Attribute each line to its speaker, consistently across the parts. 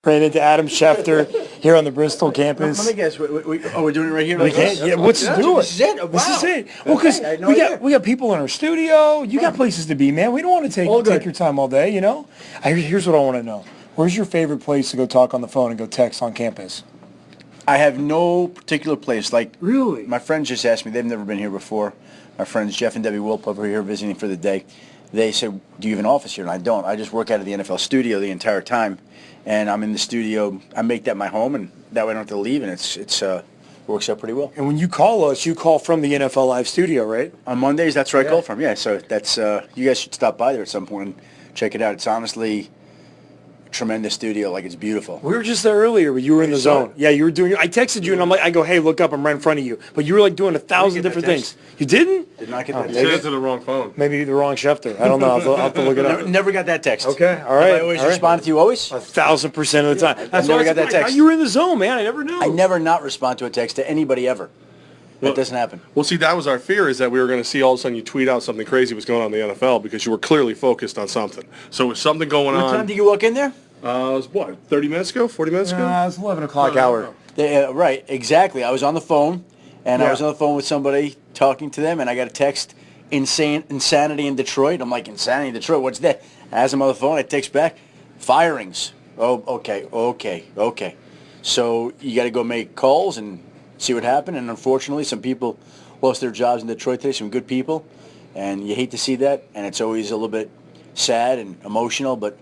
Speaker 1: Ran into Adam Schefter here on the Bristol campus.
Speaker 2: Let me guess. We're doing it right here.
Speaker 1: We can't. Yeah, what's to do it?
Speaker 2: This is it. Wow.
Speaker 1: This is it. Well, because we got people in our studio. You got places to be, man. We don't want to take your time all day. You know. Here's what I want to know. Where's your favorite place to go talk on the phone and go text on campus?
Speaker 2: I have no particular place. Like,
Speaker 1: really,
Speaker 2: my friends just asked me. They've never been here before. My friends Jeff and Debbie Wilp over here visiting for the day. They said, "Do you have an office here?" And I don't. I just work out of the NFL studio the entire time. And I'm in the studio. I make that my home, and that way I don't have to leave, and it's works out pretty well.
Speaker 1: And when you call us, you call from the NFL Live studio, right?
Speaker 2: On Mondays, that's where I call from. Yeah, so that's you guys should stop by there at some point and check it out. It's honestly a tremendous studio. Like, it's beautiful.
Speaker 1: We were just there earlier, but you were in the zone. Yeah, you were doing. I texted you, and I go, "Hey, look up! I'm right in front of you." But you were like doing 1,000 different things. You didn't?
Speaker 2: Did not get that
Speaker 3: You
Speaker 2: text.
Speaker 3: sent it to the wrong phone.
Speaker 1: Maybe the wrong Schefter. I don't know. I'll have to look it up.
Speaker 2: Never got that text.
Speaker 1: Okay, all right.
Speaker 2: Have I always responded to you always?
Speaker 1: 1,000% of the time. That's
Speaker 2: never
Speaker 1: why
Speaker 2: got that text.
Speaker 1: You were in the zone, man. I never knew.
Speaker 2: I never not respond to a text to anybody ever. That doesn't happen.
Speaker 3: Well, see, that was our fear, is that we were going to see all of a sudden you tweet out something crazy was going on in the NFL because you were clearly focused on something. So was something going on.
Speaker 2: What time did you walk in there?
Speaker 3: It was what, 30 minutes ago, 40 minutes ago?
Speaker 1: It was 11 o'clock hour.
Speaker 2: Right, exactly. I was on the phone, and I was on the phone with somebody talking to them, and I got a text, insanity in Detroit. I'm like, insanity in Detroit? What's that? As I'm on the phone, I text back, firings. Oh, okay. So you got to go make calls and see what happened, and unfortunately, some people lost their jobs in Detroit today, some good people, and you hate to see that, and it's always a little bit sad and emotional, but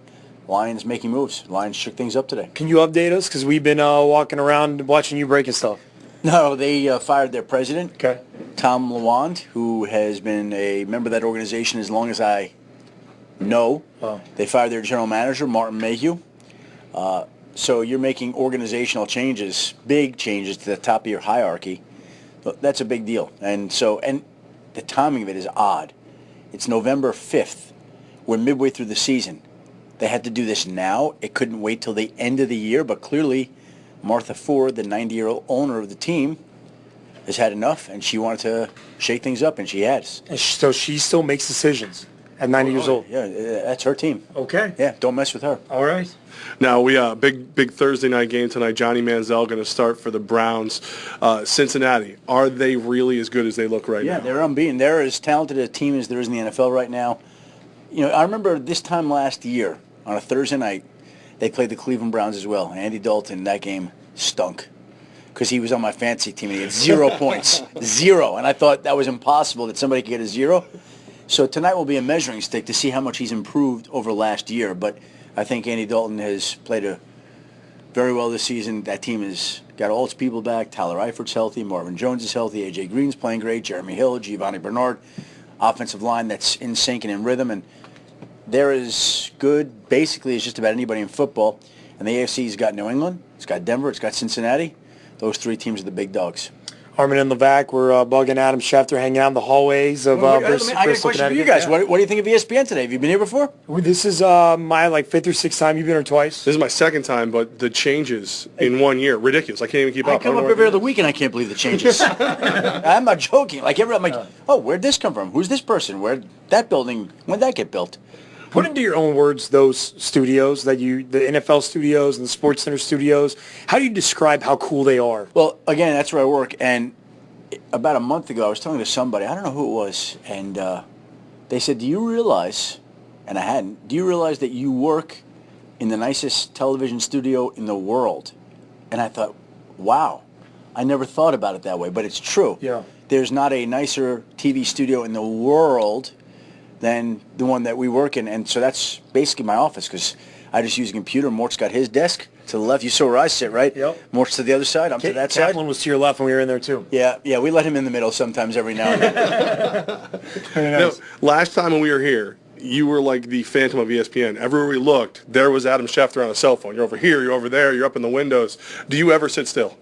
Speaker 2: Lions making moves. Lions shook things up today.
Speaker 1: Can you update us? Because we've been walking around watching you breaking stuff.
Speaker 2: No, they fired their president,
Speaker 1: Okay.
Speaker 2: Tom Lawand, who has been a member of that organization as long as I know.
Speaker 1: Wow.
Speaker 2: They fired their general manager, Martin Mayhew. So you're making organizational changes, big changes to the top of your hierarchy. That's a big deal. And the timing of it is odd. It's November 5th. We're midway through the season. They had to do this now. It couldn't wait till the end of the year, but clearly Martha Ford, the 90-year-old owner of the team, has had enough, and she wanted to shake things up, and she has.
Speaker 1: And so she still makes decisions at 90 years old.
Speaker 2: Yeah, that's her team.
Speaker 1: Okay.
Speaker 2: Yeah, don't mess with her.
Speaker 1: All right.
Speaker 3: Now, we big Thursday night game tonight. Johnny Manziel going to start for the Browns. Cincinnati, are they really as good as they look right now?
Speaker 2: Yeah, they're unbeaten. They're as talented a team as there is in the NFL right now. You know, I remember this time last year on a Thursday night, they played the Cleveland Browns as well. Andy Dalton, that game stunk because he was on my fantasy team and he had 0 points. 0. And I thought that was impossible that somebody could get a 0. So tonight will be a measuring stick to see how much he's improved over last year. But I think Andy Dalton has played very well this season. That team has got all its people back. Tyler Eifert's healthy. Marvin Jones is healthy. A.J. Green's playing great. Jeremy Hill, Giovanni Bernard. Offensive line that's in sync and in rhythm. And they're as good basically as just about anybody in football. And the AFC's got New England. It's got Denver. It's got Cincinnati. Those three teams are the big dogs.
Speaker 1: Armen and Levack, we're bugging Adam Schefter, hanging out in the hallways of Bristol.
Speaker 2: I got a question for you guys. What do you think of ESPN today? Have you been here before?
Speaker 1: This is my 5th or 6th time. You've been here twice.
Speaker 3: This is my second time, but the changes in 1 year, ridiculous. I can't even keep up.
Speaker 2: I come up every other week and I can't believe the changes. I'm not joking. I'm like, oh, where'd this come from? Who's this person? Where'd that building, when'd that get built?
Speaker 1: Put into your own words those studios, the NFL studios and the Sports Center studios. How do you describe how cool they are?
Speaker 2: Well, again, that's where I work. And about a month ago, I was talking to somebody, I don't know who it was, and they said, do you realize, and I hadn't, do you realize that you work in the nicest television studio in the world? And I thought, wow, I never thought about it that way, but it's true.
Speaker 1: Yeah.
Speaker 2: There's not a nicer TV studio in the world than the one that we work in, and so that's basically my office, because I just use a computer. Mort's got his desk to the left. You saw where I sit, right?
Speaker 1: Yep.
Speaker 2: Mort's to the other side. I'm to that side.
Speaker 1: Kaplan was to your left when we were in there, too.
Speaker 2: Yeah, we let him in the middle sometimes every now and then.
Speaker 1: Very nice.
Speaker 3: No, last time when we were here, you were like the phantom of ESPN. Everywhere we looked, there was Adam Schefter on a cell phone. You're over here, you're over there, you're up in the windows. Do you ever sit still?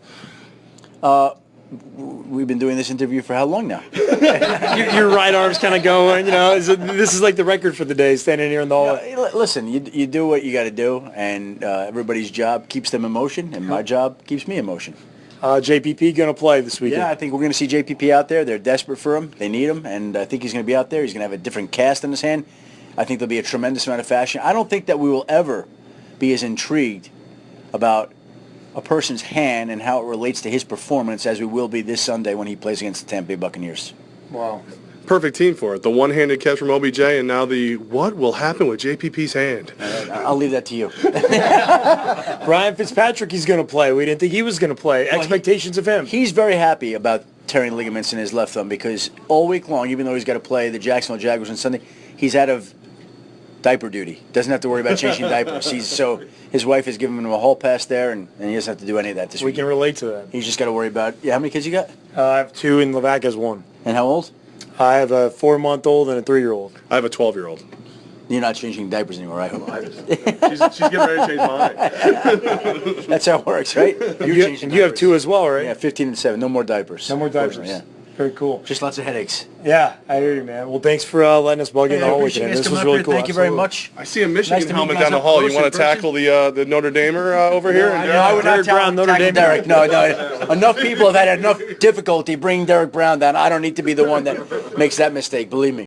Speaker 2: We've been doing this interview for how long now?
Speaker 1: Your right arm's kind of going, this is like the record for the day, standing here in the hallway.
Speaker 2: Listen, you do what you got to do, and everybody's job keeps them in motion, and my job keeps me in motion.
Speaker 1: JPP going to play this weekend.
Speaker 2: Yeah, I think we're going to see JPP out there. They're desperate for him. They need him, and I think he's going to be out there. He's going to have a different cast in his hand. I think there'll be a tremendous amount of fashion. I don't think that we will ever be as intrigued about a person's hand and how it relates to his performance, as we will be this Sunday when he plays against the Tampa Bay Buccaneers.
Speaker 1: Wow.
Speaker 3: Perfect team for it. The one-handed catch from OBJ, and now the what will happen with JPP's hand.
Speaker 2: I'll leave that to you.
Speaker 1: Ryan Fitzpatrick, he's going to play. We didn't think he was going to play. Expectations of him.
Speaker 2: He's very happy about tearing ligaments in his left thumb because all week long, even though he's got to play the Jacksonville Jaguars on Sunday, he's out of diaper duty. Doesn't have to worry about changing diapers. So his wife has given him a hall pass there, and he doesn't have to do any of that this week.
Speaker 1: We can relate to that.
Speaker 2: He's just got to worry about, how many kids you got?
Speaker 1: I have 2 and Levack has 1.
Speaker 2: And how old?
Speaker 1: I have a 4-month-old and a 3-year-old.
Speaker 3: I have a 12-year-old.
Speaker 2: You're not changing diapers anymore, right?
Speaker 3: She's getting ready to change mine.
Speaker 2: That's how it works, right?
Speaker 1: You have 2 as well, right?
Speaker 2: Yeah, 15 and 7. No more diapers.
Speaker 1: No more diapers.
Speaker 2: Yeah.
Speaker 1: Very cool.
Speaker 2: Just lots of headaches.
Speaker 1: Yeah, I hear you, man. Well, thanks for letting us bug in the hall weekend. This was really cool.
Speaker 2: Thank you very much.
Speaker 3: I see a Michigan helmet down the hall. You want to tackle the Notre Damer over here?
Speaker 2: No, I would not tackle Derek. No. Enough people have had enough difficulty bringing Derek Brown down. I don't need to be the one that makes that mistake, believe me.